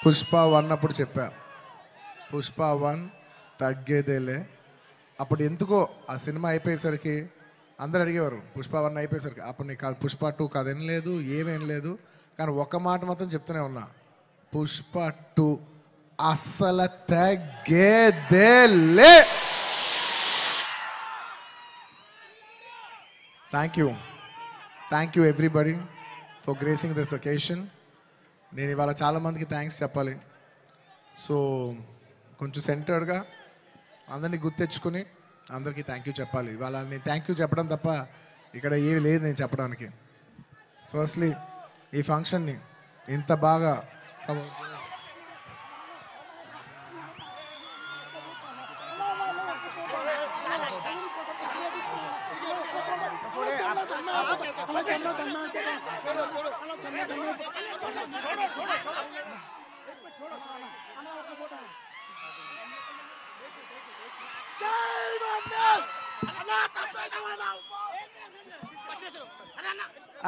పుష్ప 1 అప్పుడు చెప్పా, పుష్ప 1 తగ్గేదేలే. అప్పుడు ఎందుకో ఆ సినిమా అయిపోయేసరికి అందరు అడిగేవారు, పుష్ప 1 అయిపోయేసరికి అప్పుడు నీకు కాదు పుష్ప 2 కాదు ఏం లేదు, ఏమేం లేదు. కానీ ఒక్క మాట మాత్రం చెప్తూనే ఉన్నా, పుష్ప 2 అస్సలు తగ్గేదేలే. Thank you everybody for gracing this occasion. నేను ఇవాళ చాలామందికి థ్యాంక్స్ చెప్పాలి. సో కొంచెం సెంటర్డ్గా అందరినీ గుర్తెచ్చుకుని అందరికీ థ్యాంక్ యూ చెప్పాలి. ఇవాళ నేను థ్యాంక్ యూ చెప్పడం తప్ప ఇక్కడ ఏమి లేదు నేను చెప్పడానికి. ఫస్ట్లీ ఈ ఫంక్షన్ని ఇంత బాగా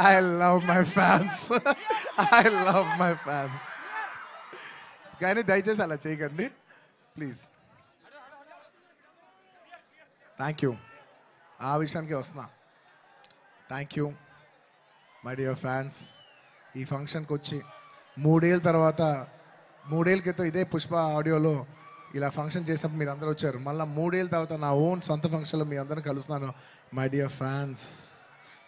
I love my fans. I love my fans. కానీ దయచేసి అలా చేయకండి ప్లీజ్. Thank you. ఆ విషయానికి వస్తున్నా. Thank you my dear fans. ఈ ఫంక్షన్కి వచ్చి 3 ఏళ్ళ తర్వాత, 3 ఏళ్ళ క్రితం ఇదే పుష్ప ఆడియోలో ఇలా ఫంక్షన్ చేసినప్పుడు మీరు అందరూ వచ్చారు. మళ్ళీ 3 ఏళ్ళ తర్వాత నా ఓన్ సొంత ఫంక్షన్లో మీ అందరిని కలుస్తున్నాను. మై డియర్ ఫ్యాన్స్,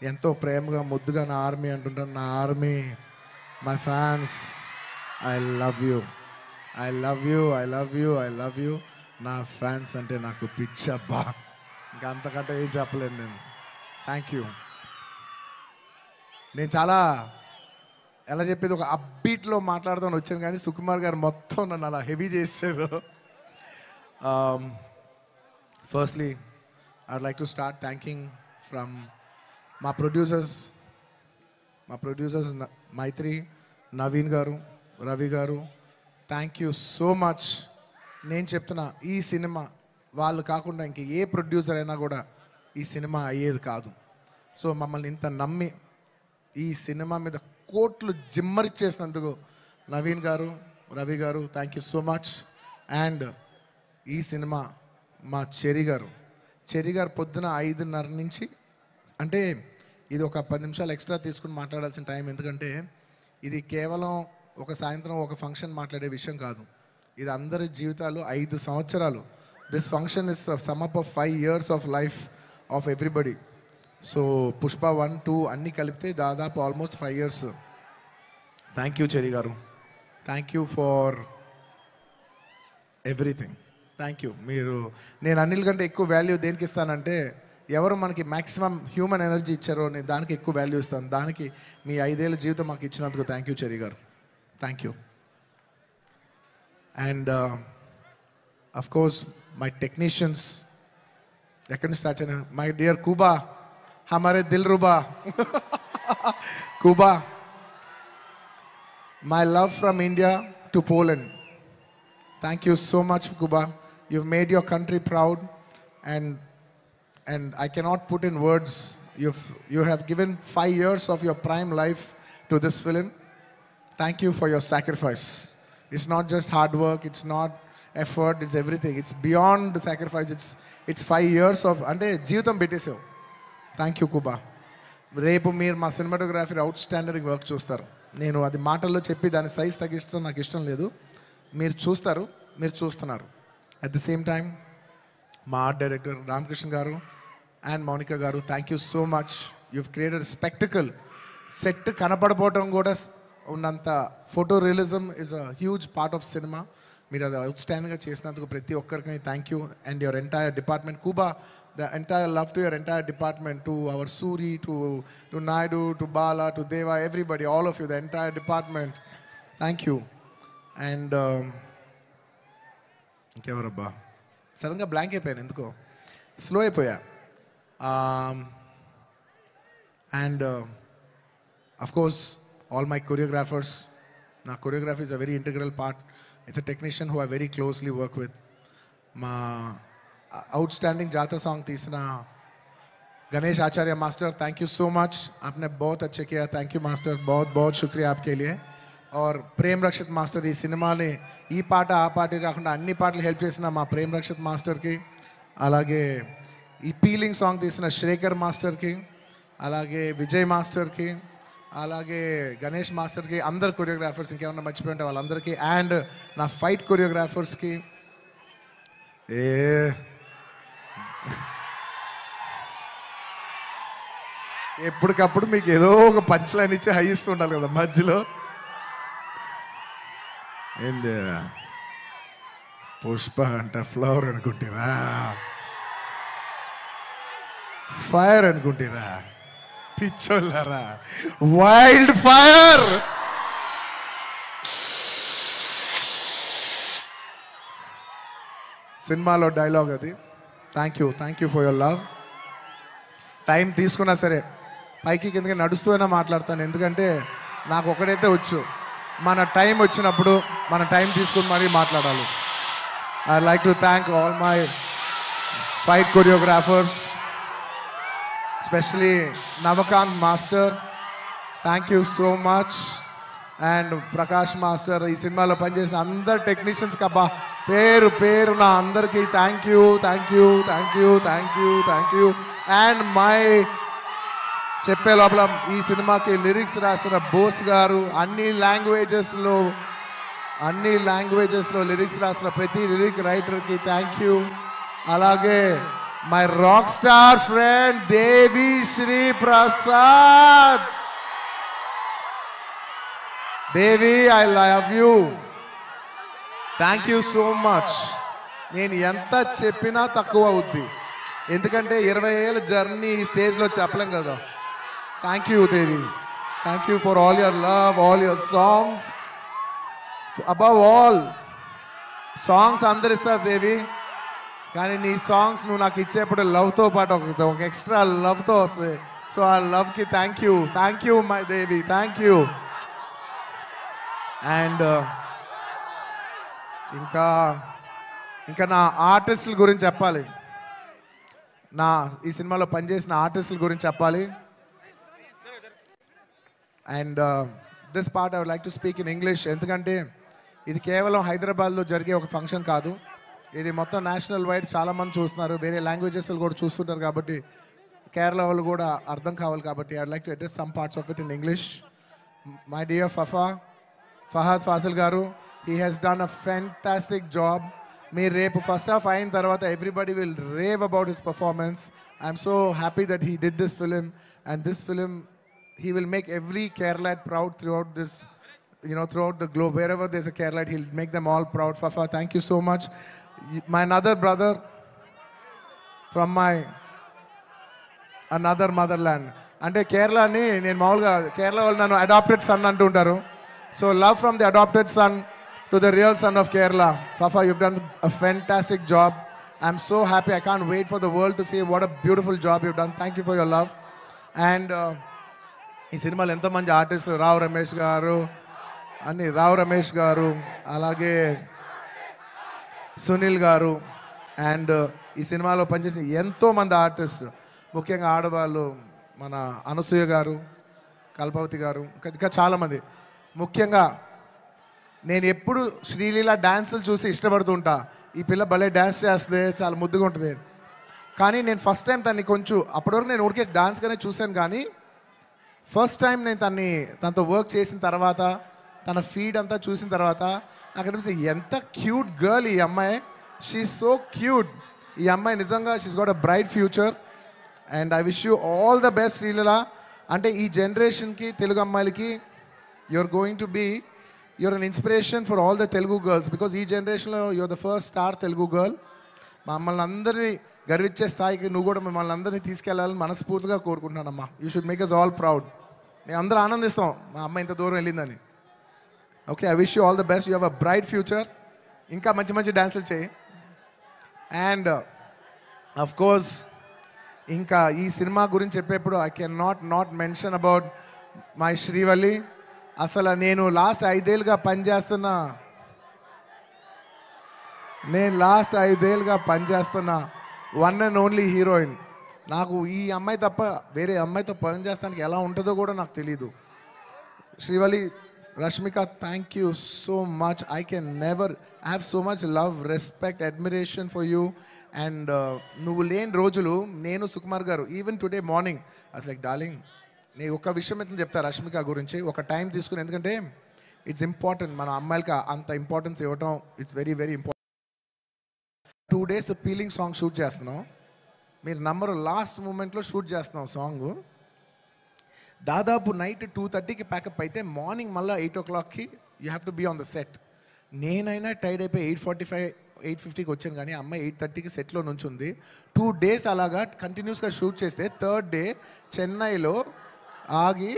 ఎంతో ప్రేమగా ముద్దుగా నా ఆర్మీ అంటుంటాను. నా army, my fans, I love you, I love you, I love you, I love you. నా ఫ్యాన్స్ అంటే నాకు పిచ్చబ్బా, ఇంకా అంతకంటే ఏం చెప్పలేను నేను. Thank you. నేను చాలా ఎలా చెప్పేది ఒక అప్బీట్లో మాట్లాడదామని వచ్చాను, కానీ సుకుమార్ గారు మొత్తం నన్ను అలా హెవీ చేశారు. Firstly I'd like to start thanking from మా ప్రొడ్యూసర్స్ మైత్రి, నవీన్ గారు, రవి గారు. Thank you so much. నేను చెప్తున్నా, ఈ సినిమా వాళ్ళు కాకుండా ఇంక ఏ ప్రొడ్యూసర్ అయినా కూడా ఈ సినిమా అయ్యేది కాదు. సో మమ్మల్ని ఇంత నమ్మి ఈ సినిమా మీద కోట్లు జిమ్మరిచ్చేసినందుకు నవీన్ గారు, రవి గారు, thank you so much. And ఈ సినిమా మా చెరి గారు పొద్దున 5:30 నుంచి, అంటే ఇది ఒక 10 నిమిషాలు ఎక్స్ట్రా తీసుకుని మాట్లాడాల్సిన టైం. ఎందుకంటే ఇది కేవలం ఒక సాయంత్రం ఒక ఫంక్షన్ మాట్లాడే విషయం కాదు. ఇది అందరి జీవితాలు 5 సంవత్సరాలు. This function is sum up of 5 years of life of everybody. So Pushpa 1, 2 అన్నీ కలిపితే దాదాపు almost 5 years. Thank you Cheri గారు, thank you for everything. Thank you. నేను అన్నిల కంటే ఎక్కువ వాల్యూ దేనికి ఇస్తానంటే, ఎవరు మనకి మ్యాక్సిమం హ్యూమన్ ఎనర్జీ ఇచ్చారో నేను దానికి ఎక్కువ వాల్యూ ఇస్తాను. దానికి మీ 5 ఏళ్ళ జీవితం మాకు ఇచ్చినందుకు థ్యాంక్ యూ చెరి గారు, thank you. And of course my technicians, ఎక్కడి నుంచి స్టార్ట్ చేయను, మై డియర్ కుబా, హమారే దిల్ రుబా Kuba, my love from India to Poland. Thank you so much, Kuba. You've made your country proud, and I cannot put in words. You have given 5 years of your prime life to this film. Thank you for your sacrifice. It's not just hard work. It's not effort. It's everything. It's beyond the sacrifice. It's 5 years of ante jeevitam bettesavu. Thank you, Kuba. రేపు మీరు మా cinematography out standard work చూస్తారు. నేను అది మాటల్లో చెప్పి దాని size తగ్గిస్తాం నాకు ఇష్టం లేదు. మీరు చూస్తారు, మీరు చూస్తున్నారు. అట్ ద సేమ్ టైం మా ఆర్ట్ డైరెక్టర్ రామకృష్ణ గారు అండ్ మౌనిక గారు, thank you so much. You've created spectacle. Set కనపడపోవటం కూడా ఉన్నంత photo realism is a huge part of cinema. మీరు అది అవుట్ స్టాండింగ్గా చేసినందుకు ప్రతి ఒక్కరికి thank you. And your entire department Kuba, the entire love to your entire department, to our Suri, to Naidu, to Bala, to Deva, everybody, all of you, the entire department, thank you. And ఇంకెవరబ్బా సడన్గా blank అయిపోయాను, ఎందుకో slow అయిపోయా. And of course all my choreographers. నా choreography is a very integral part. It's a technician who I very closely work with. మా outstanding जाता song तीसरा Ganesh Acharya master, thank you so much. आपने बहुत अच्छे किया. थैंक यू मास्टर, बहुत बहुत शुक्रिया आपके लिए. ఆర్ ప్రేమ్ రక్షిత్ మాస్టర్ ఈ సినిమాని ఈ పాట ఆ పాట కాకుండా అన్ని పాటలు హెల్ప్ చేసిన మా ప్రేమ్ రక్షిత్ మాస్టర్కి, అలాగే ఈ పీలింగ్ సాంగ్ తీసిన శ్రేఖర్ మాస్టర్కి, అలాగే విజయ్ మాస్టర్కి, అలాగే గణేష్ మాస్టర్కి, అందరు కొరియోగ్రాఫర్స్, ఇంకేమన్నా మర్చిపోయి ఉంటే వాళ్ళందరికీ, అండ్ నా ఫైట్ కొరియోగ్రాఫర్స్కి. ఎప్పటికప్పుడు మీకు ఏదో ఒక పంచ్ లైన్ ఇచ్చి హై ఇస్తుండాలి కదా మధ్యలో. ఏంది పుష్ప అంటే ఫ్లవర్ అనుకుంటారా, ఫైర్ అనుకుంటారా, పిచ్చోళ్ళారా, వైల్డ్ ఫైర్. సినిమాలో డైలాగ్ అది. Thank you for your love. Time తీసుకున్నా సరే పైకి కిందకి నడుస్తూనే మాట్లాడతాను, ఎందుకంటే నాకు ఒకడైతే వచ్చు, మన టైం వచ్చినప్పుడు మన టైం తీసుకుని మరీ మాట్లాడాలి. I like to thank all my fight choreographers, especially Navakanth master, thank you so much. And Prakash master, ఈ సినిమాలో పనిచేసిన అందరు టెక్నీషియన్స్కి అబ్బా పేరు నా అందరికీ థ్యాంక్ యూ. అండ్ మై చెప్పే లోపల ఈ సినిమాకి లిరిక్స్ రాసిన బోస్ గారు, అన్ని లాంగ్వేజెస్లో లిరిక్స్ రాసిన ప్రతి లిరిక్ రైటర్కి థ్యాంక్ యూ. అలాగే my rock star friend Devi Sri Prasad. Devi, I love you, thank you so much. నేను ఎంత చెప్పినా తక్కువ అవుద్ది, ఎందుకంటే 20 ఏళ్ళ జర్నీ ఈ స్టేజ్లో చెప్పలేం కదా. Thank you Devi, thank you for all your love, all your songs. Above all songs అందరు ఇస్తారు దేవి, కానీ నీ సాంగ్స్ నువ్వు నాకు ఇచ్చేప్పుడు లవ్తో పాటు ఒక ఎక్స్ట్రా లవ్తో వస్తుంది. సో ఆ లవ్కి thank you my Devi, thank you. And ఇంకా నా ఆర్టిస్టుల గురించి చెప్పాలి, ఈ సినిమాలో పనిచేసిన ఆర్టిస్టుల గురించి చెప్పాలి. And this part I would like to speak in English, ఎందుకంటే ఇది కేవలం హైదరాబాద్లో జరిగే ఒక ఫంక్షన్ కాదు, ఇది మొత్తం నేషనల్ వైడ్ చాలామంది చూస్తున్నారు, వేరే లాంగ్వేజెస్ కూడా చూస్తుంటారు, కాబట్టి కేరళ వాళ్ళు కూడా అర్థం కావాలి, కాబట్టి I would like to address some parts of it in English. My dear Fahadh Faasil garu, he has done a fantastic job. Me రేపు ఫస్ట్ హాఫ్ అయిన తర్వాత everybody will rave about his performance. I'm so happy that he did this film, and this film he will make every Keralite proud throughout this, throughout the globe. Wherever there's a Keralite, he'll make them all proud. Fafa, thank you so much. My another brother from my another motherland. అంటే కేరళని నేను మామూలుగా కేరళ వాళ్ళు నన్ను adapted sun అంటుంటారు. So love from the adopted son to the real son of Kerala. Fafa, you've done a fantastic job. I'm so happy. I can't wait for the world to see what a beautiful job you've done. Thank you for your love. And ఈ సినిమాలో ఎంతోమంది ఆర్టిస్టులు, రావు రమేష్ గారు, అలాగే సునీల్ గారు, and ఈ సినిమాలో పనిచేసిన ఎంతోమంది ఆర్టిస్ట్, ముఖ్యంగా ఆడవాళ్ళు, మన అనసూయ గారు, కల్పవతి గారు, ఇంకా చాలామంది. ముఖ్యంగా నేను ఎప్పుడు శ్రీలీల డ్యాన్సులు చూసి ఇష్టపడుతుంటా, ఈ పిల్ల భలే డ్యాన్స్ చేస్తే చాలా ముద్దుగా ఉంటుంది. కానీ నేను ఫస్ట్ టైం తనని కొంచెం, అప్పటివరకు నేను ఊరికే డాన్స్గానే చూశాను, కానీ ఫస్ట్ టైం నేను తనతో వర్క్ చేసిన తర్వాత, తన ఫీడ్ అంతా చూసిన తర్వాత నాకు అనిపిస్తుంది ఎంత క్యూట్ గర్ల్ ఈ అమ్మాయి. She so cute. ఈ అమ్మాయి నిజంగా she's got a bright future, and I wish you all the best Sreeleela. అంటే ఈ జనరేషన్కి, తెలుగు అమ్మాయిలకి you're an inspiration for all the Telugu girls, because ee generation lo you're the first star Telugu girl. మమ్మల్ని అందరినీ గర్వించే స్థాయికి నువ్వు కూడా మిమ్మల్ని అందరినీ తీసుకెళ్ళాలని మనస్ఫూర్తిగా కోరుకుంటున్నానమ్మా. You should make us all proud. మేము అందరూ ఆనందిస్తాం మా అమ్మ ఇంత దూరం వెళ్ళిందని. Okay, I wish you all the best. You have a bright future. ఇంకా మంచి మంచి డ్యాన్సులు చేయి. అండ్ అఫ్ కోర్స్ ఇంకా ఈ సినిమా గురించి చెప్పేప్పుడు I can not mention about my Srivalli. అసలు నేను లాస్ట్ 5 ఏళ్ళుగా పనిచేస్తున్న వన్ అండ్ ఓన్లీ హీరోయిన్. నాకు ఈ అమ్మాయి తప్ప వేరే అమ్మాయితో పనిచేస్తానికి ఎలా ఉంటుందో కూడా నాకు తెలీదు. Srivalli, Rashmika, thank you so much. I can never have so much love, respect, admiration for you. And నువ్వు లేని రోజులు నేను సుకుమార్ గారు ఈవెన్ టుడే మార్నింగ్ అసలు లైక్ డార్లింగ్ నీ ఒక విషయం అయితే చెప్తా రష్మిక గురించి ఒక టైం తీసుకుని, ఎందుకంటే ఇట్స్ ఇంపార్టెంట్ మన అమ్మాయిలకి అంత ఇంపార్టెన్స్ ఇవ్వటం it's very very important. 2 days peeling song shoot చేస్తున్నాం. మీరు నమ్మరు, లాస్ట్ మూమెంట్లో షూట్ చేస్తున్నాం సాంగ్. దాదాపు నైట్ 2:30కి ప్యాకప్ అయితే మార్నింగ్ మళ్ళీ 8 o'clockకి you have to be on the set. నేనైనా టైడ్ అయిపోయి 8:45 8:50కి వచ్చాను, కానీ అమ్మాయి 8:30కి సెట్లో నుంచి ఉంది. 2 days అలాగా కంటిన్యూస్గా షూట్ చేస్తే 3rd day చెన్నైలో ఆగి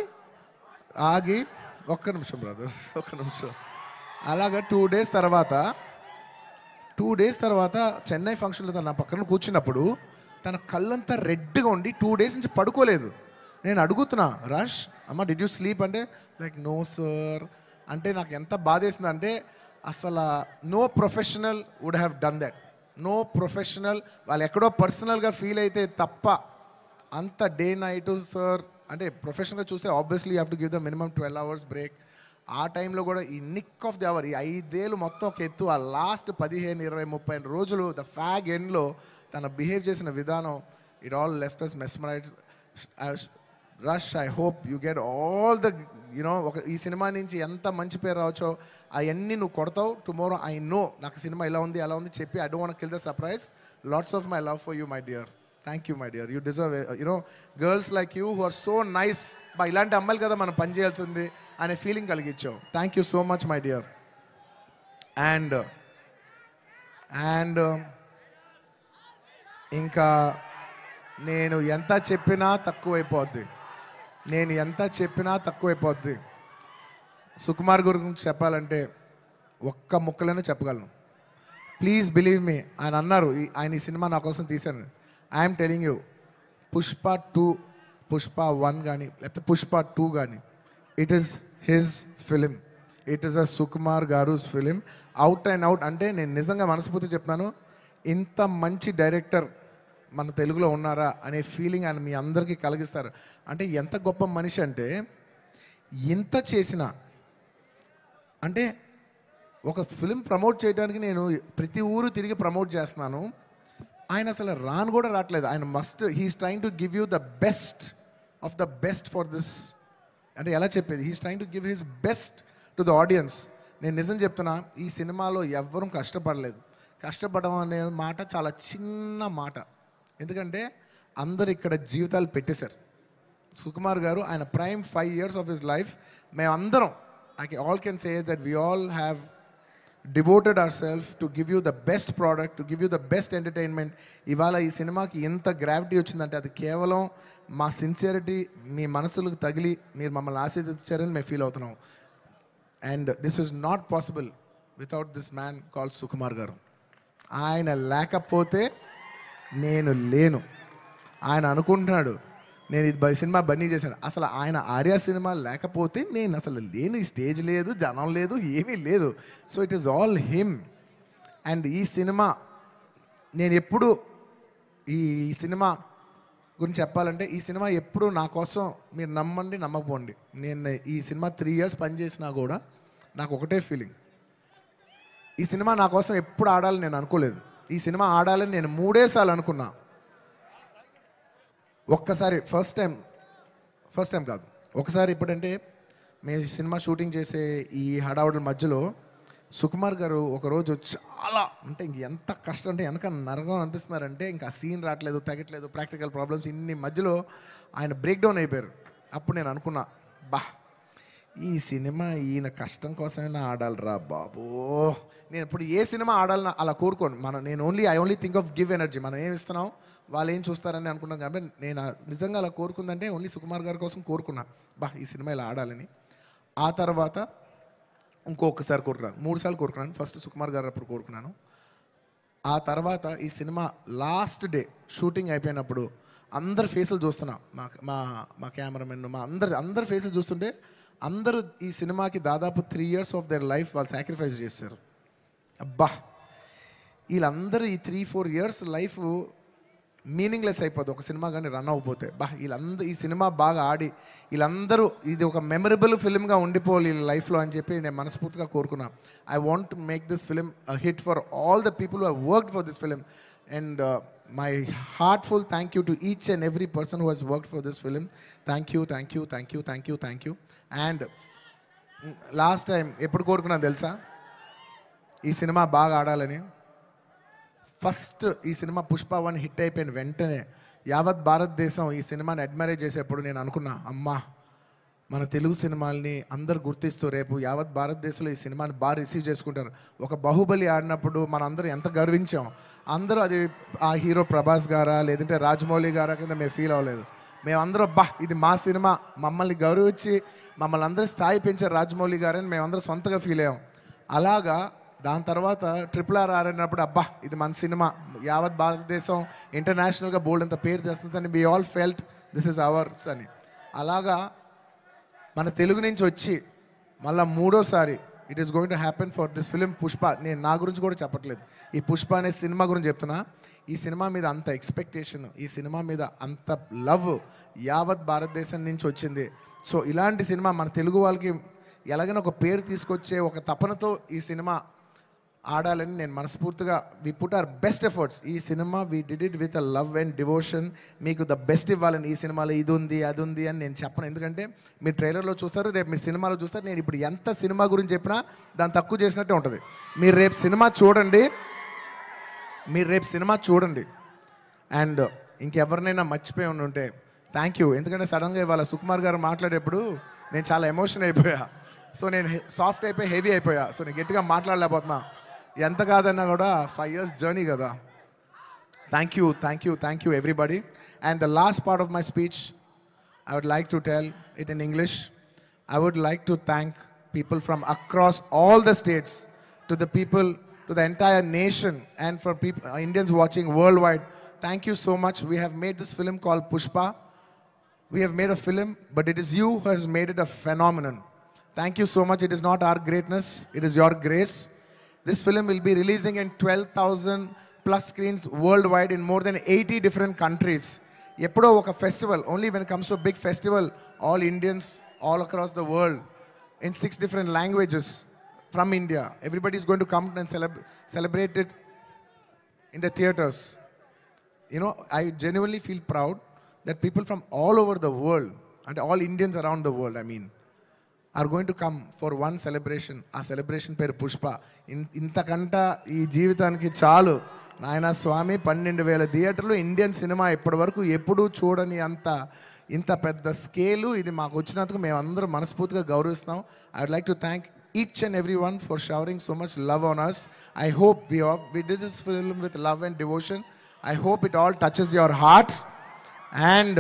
ఆగి ఒక్క నిమిషం బ్రదర్ ఒక్క నిమిషం అలాగా 2 days తర్వాత చెన్నై ఫంక్షన్లో తన నా పక్కన కూర్చున్నప్పుడు తన కళ్ళంతా రెడ్గా ఉండి 2 days నుంచి పడుకోలేదు. నేను అడుగుతున్నా, రష్ అమ్మ డిడ్ యూ స్లీప్ అంటే లైక్ నో సార్ అంటే నాకు ఎంత బాధేసింది అంటే అసలు no professional would have done that. No professional వాళ్ళు ఎక్కడో పర్సనల్గా ఫీల్ అయితే తప్ప అంత డే నైట్ సార్ అంటే ప్రొఫెషనల్గా చూస్తే obviously you have to give the minimum 12 hours break. ఆ టైంలో కూడా ఈ నిక్ ఆఫ్ ది అవర్ ఈ 5 ఏళ్ళు మొత్తం ఒక ఎత్తు, ఆ లాస్ట్ 15 20 30 రోజులు ద ఫ్యాగ్ ఎండ్లో తను బిహేవ్ చేసిన విధానం it all left us mesmerize. రష్ I hope you get all the ఒక ఈ సినిమా నుంచి ఎంత మంచి పేరు రావచ్చో అవన్నీ నువ్వు కొడతావు. టుమారో ఐ నో నాకు సినిమా ఇలా ఉంది అలా ఉంది చెప్పి I don't want kill the surprise. Lots of my love for you my dear. Thank you my dear. You deserve girls like you who are so nice. ఇలాంటి అమ్మాయిలు కదా మనం పని చేయాల్సింది అనే ఫీలింగ్ కలిగించావు. Thank you so much my dear. And ఇంకా నేను ఎంత చెప్పినా తక్కువైపోద్ది. సుకుమార్ గురించి చెప్పాలంటే ఒక్క ముక్కలోనే చెప్పగలను. Please believe me. ఆయన అన్నారు ఆయన ఈ సినిమా నా కోసం తీశాను. ఐఎమ్ టెలింగ్ యూ, పుష్ప 1 కానీ లేకపోతే పుష్ప 2 కానీ it is his film. It is a Sukumar గారుస్ ఫిలిం అవుట్ అండ్ అవుట్. అంటే నేను నిజంగా మనస్ఫూర్తి చెప్తున్నాను, ఇంత మంచి డైరెక్టర్ మన తెలుగులో ఉన్నారా అనే ఫీలింగ్ ఆయన మీ అందరికీ కలిగిస్తారు. అంటే ఎంత గొప్ప మనిషి అంటే ఇంత చేసిన అంటే ఒక ఫిలిం ప్రమోట్ చేయడానికి నేను ప్రతి ఊరు తిరిగి ప్రమోట్ చేస్తున్నాను. ఆయన అసలు రాను కూడా రావట్లేదు. ఆయన he's trying to give you the best of the best for this. అంటే ఎలా చెప్పేది, he's trying to give his best to the audience. నేను నిజం చెప్తున్నా, ఈ సినిమాలో ఎవ్వరూ కష్టపడలేదు. కష్టపడడం అనే మాట చాలా చిన్న మాట, ఎందుకంటే అందరు ఇక్కడ జీవితాలు పెట్టేశారు. సుకుమార్ గారు ఆయన prime 5 years of his life మేమందరం all can say that we all have devoted our self to give you the best product, to give you the best entertainment. ఇవాళ ఈ సినిమాకి ఎంత గ్రావిటీ వచ్చిందంటే అది కేవలం మా సిన్సియరిటీ మీ మనసులకు తగిలి మీరు మమ్మల్ని ఆశీర్వదించారని మేము ఫీల్ అవుతున్నాం. And this is not possible without this man called Sukumar గారు. ఆయన లేకపోతే నేను లేను. ఆయన అనుకుంటున్నాడు నేను ఇది సినిమా బన్నీ చేశాను, అసలు ఆయన ఆర్యా సినిమా లేకపోతే నేను అసలు లేను. ఈ స్టేజ్ లేదు, జనం లేదు, ఏమీ లేదు. So it is all him. And ఈ సినిమా నేను ఎప్పుడు ఈ సినిమా గురించి చెప్పాలంటే ఈ సినిమా ఎప్పుడు నా కోసం మీరు నమ్మండి నమ్మకపోండి, నేను ఈ సినిమా 3 years పనిచేసినా కూడా నాకు ఒకటే ఫీలింగ్, ఈ సినిమా నా కోసం ఎప్పుడు ఆడాలని నేను అనుకోలేదు. ఈ సినిమా ఆడాలని నేను 3 సార్లు అనుకున్నా. ఒక్కసారి ఫస్ట్ టైం కాదు, ఒకసారి ఇప్పుడంటే మేము సినిమా షూటింగ్ చేసే ఈ హడావుడి మధ్యలో సుకుమార్ గారు ఒకరోజు చాలా అంటే ఇంక ఎంత కష్టం అంటే వెనక నరకం అనిపిస్తున్నారంటే ఇంకా సీన్ రావట్లేదు, తగ్గట్లేదు, ప్రాక్టికల్ ప్రాబ్లమ్స్ ఇన్ని మధ్యలో ఆయన బ్రేక్ డౌన్ అయిపోయారు. అప్పుడు నేను అనుకున్నా, ఈ సినిమా ఈయన కష్టం కోసమైనా ఆడాలిరా బాబో. నేను ఇప్పుడు ఏ సినిమా ఆడాలని అలా కోరుకోను. నేను I only think of give energy. మనం ఏమి ఇస్తున్నాం వాళ్ళు ఏం చూస్తారని అనుకున్నాం. కాబట్టి నేను నిజంగా అలా కోరుకుందంటే ఓన్లీ సుకుమార్ గారి కోసం కోరుకున్నా, ఈ సినిమా ఇలా ఆడాలని. ఆ తర్వాత ఇంకొకసారి కోరుకున్నాను, 3 సార్లు కోరుకున్నాను. ఫస్ట్ సుకుమార్ గారు అప్పుడు కోరుకున్నాను. ఆ తర్వాత ఈ సినిమా లాస్ట్ డే షూటింగ్ అయిపోయినప్పుడు అందరి ఫేసులు చూస్తున్నా, మా కెమెరామెన్ మా అందరి ఫేసులు చూస్తుంటే అందరూ ఈ సినిమాకి దాదాపు 3 years ఆఫ్ దేర్ లైఫ్ వాళ్ళు సాక్రిఫైస్ చేశారు. వీళ్ళందరూ ఈ 3-4 years లైఫ్ మీనింగ్లెస్ అయిపోద్ది ఒక సినిమా కానీ రన్ అవ్వకపోతే. ఈ సినిమా బాగా ఆడి వీళ్ళందరూ ఇది ఒక మెమరబుల్ ఫిల్మ్గా ఉండిపోవాలి వీళ్ళ లైఫ్లో అని చెప్పి నేను మనస్ఫూర్తిగా కోరుకున్నాను. I want to make this film hit for all the people who have worked for this film. And my heartful thank you to each and every person who has worked for this film. Thank you, thank you, thank you, thank you, thank you. And last time ఎప్పుడు కోరుకున్నాను తెలుసా ఈ cinema బాగా ఆడాలని? First ఈ cinema Pushpa 1 hit అయిపోయిన వెంటనే యావత్ భారతదేశం ఈ సినిమాని అడ్మైర్ చేసేప్పుడు నేను అనుకున్నా, అమ్మా మన తెలుగు సినిమాల్ని అందరు గుర్తిస్తూ రేపు యావత్ భారతదేశంలో ఈ సినిమాని బాగా రిసీవ్ చేసుకుంటారు. ఒక బాహుబలి ఆడినప్పుడు మనం అందరూ ఎంత గర్వించాం. అందరూ అది ఆ హీరో ప్రభాస్ గారా లేదంటే రాజమౌళి గారా కింద మేము ఫీల్ అవ్వలేదు. మేమందరూ ఇది మా సినిమా, మమ్మల్ని గౌరవించి మమ్మల్ని అందరూ స్థాయి పెంచారు రాజమౌళి గారని మేమందరూ సొంతగా ఫీల్ అయ్యాం. అలాగా దాని తర్వాత RRR ఆడినప్పుడు ఇది మన సినిమా, యావత్ భారతదేశం ఇంటర్నేషనల్గా బోల్డ్ అంత పేరు తెస్తుందని we all felt this is ours అని. అలాగా మన తెలుగు నుంచి వచ్చి మళ్ళీ మూడోసారి it is going to happen for this film Pushpa. నేను నా గురించి కూడా చెప్పట్లేదు, ఈ పుష్ప అనే సినిమా గురించి చెప్తున్నా. ఈ సినిమా మీద అంత ఎక్స్పెక్టేషన్, ఈ సినిమా మీద అంత లవ్ యావత్ భారతదేశం నుంచి వచ్చింది. సో ఇలాంటి సినిమా మన తెలుగు వాళ్ళకి ఎలాగైనా ఒక పేరు తీసుకొచ్చే ఒక తపనతో ఈ సినిమా ఆడాలని నేను మనస్ఫూర్తిగా we put our best efforts. ఈ cinema we did it with a love and devotion. మీకు ద బెస్ట్ ఇవ్వాలని ఈ సినిమాలో ఇది ఉంది అది ఉంది అని నేను చెప్పను. ఎందుకంటే మీరు ట్రైలర్లో చూస్తారు, రేపు మీరు సినిమాలో చూస్తారు. నేను ఇప్పుడు ఎంత సినిమా గురించి చెప్పినా దాన్ని తక్కువ చేసినట్టే ఉంటుంది. మీరు రేపు సినిమా చూడండి. అండ్ ఇంకెవరినైనా మర్చిపోయి ఉంటే థ్యాంక్ యూ. ఎందుకంటే సడన్గా ఇవాళ సుకుమార్ గారు మాట్లాడేప్పుడు నేను చాలా ఎమోషన్ అయిపోయా. సో నేను సాఫ్ట్ అయిపోయి హెవీ అయిపోయా. సో నేను గట్టిగా మాట్లాడలేకపోతున్నా. ఎంత కాదన్నా కూడా 5 years జర్నీ కదా. Thank you everybody. And the last part of my speech, I would like to tell it in English. I would like to thank people from across all the states, to the people, to the entire nation, and for people, Indians watching worldwide. Thank you so much. We have made this film called Pushpa. We have made a film, but it is you who has made it a phenomenon. Thank you so much. It is not our greatness, it is your grace. This film will be releasing in 12,000 plus screens worldwide in more than 80 different countries. Eppudo oka festival, only when it comes to a big festival, all Indians all across the world in 6 different languages from India, everybody is going to come and celebrate it in the theaters. You know, I genuinely feel proud that people from all over the world, and all Indians around the world, I mean, are going to come for one celebration. ఆ celebration పేరు పుష్ప. ఇంతకంట ఈ జీవితానికి చాలు నాయన స్వామి. 12,000 థియేటర్లు, Indian cinema ఇప్పటి వరకు ఎప్పుడూ చూడని ఇంత పెద్ద స్కేలు ఇది మాకు వచ్చినందుకు మేమందరం మనస్ఫూర్తిగా గౌరవిస్తున్నాం. I would like to thank each and everyone for showering so much love on us. I hope we did this film with love and devotion. I hope it all touches your heart. And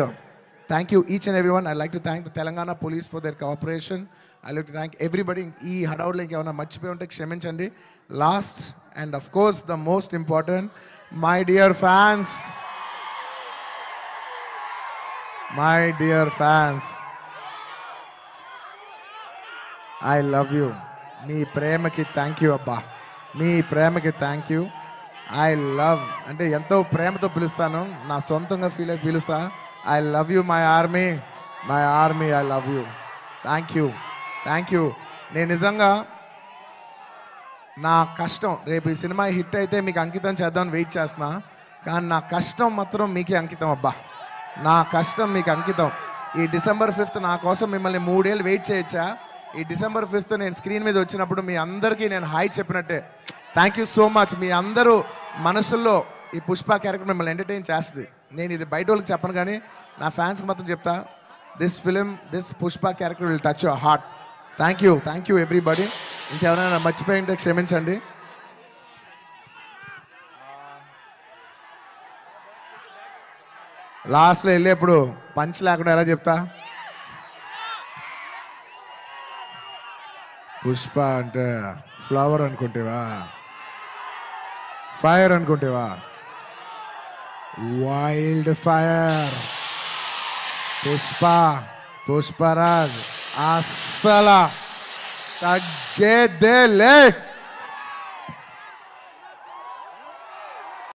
thank you each and everyone. I'd like to thank the Telangana police for their cooperation. I'd like to thank everybody. ఈ హడావుడిలో ఇంకేమైనా మర్చిపోయి ఉంటే క్షమించండి. Last and of course the most important, my dear fans. I love you. మీ ప్రేమకి thank you అబ్బా. మీ ప్రేమకి thank you. I love అంటే ఎంతో ప్రేమతో పిలుస్తాను, నా సొంతంగా ఫీల్ అయి పిలుస్తా. I love you, my army, I love you. Thank you. నేను నిజంగా నా కష్టం రేపు ఈ సినిమా హిట్ అయితే మీకు అంకితం చేద్దామని వెయిట్ చేస్తున్నా. కానీ నా కష్టం మాత్రం మీకే అంకితం అబ్బా. నా కష్టం మీకు అంకితం. ఈ December 5th నా కోసం మిమ్మల్ని 3 ఏళ్ళు వెయిట్ చేయొచ్చా? ఈ December 5th నేను స్క్రీన్ మీద వచ్చినప్పుడు మీ అందరికీ నేను హాయ్ చెప్పినట్టే. Thank you so much. మీ అందరూ మనసుల్లో ఈ పుష్ప క్యారెక్టర్ మిమ్మల్ని ఎంటర్టైన్ చేస్తుంది. నేను ఇది బయట వాళ్ళకి చెప్పను కానీ నా ఫ్యాన్స్కి మాత్రం చెప్తా, this Pushpa character will touch your heart. Thank you everybody. ఇంకెవరైనా మర్చిపోయి ఉంటే క్షమించండి. లాస్ట్లో వెళ్ళేప్పుడు పంచ్ లేకుండా ఎలా చెప్తా? పుష్ప అంటే ఫ్లవర్ అనుకుంటేవా, ఫైర్ అనుకుంటేవా? Wild fire. పుష్పరాజ్ అస్సలు తగ్గేదేలే.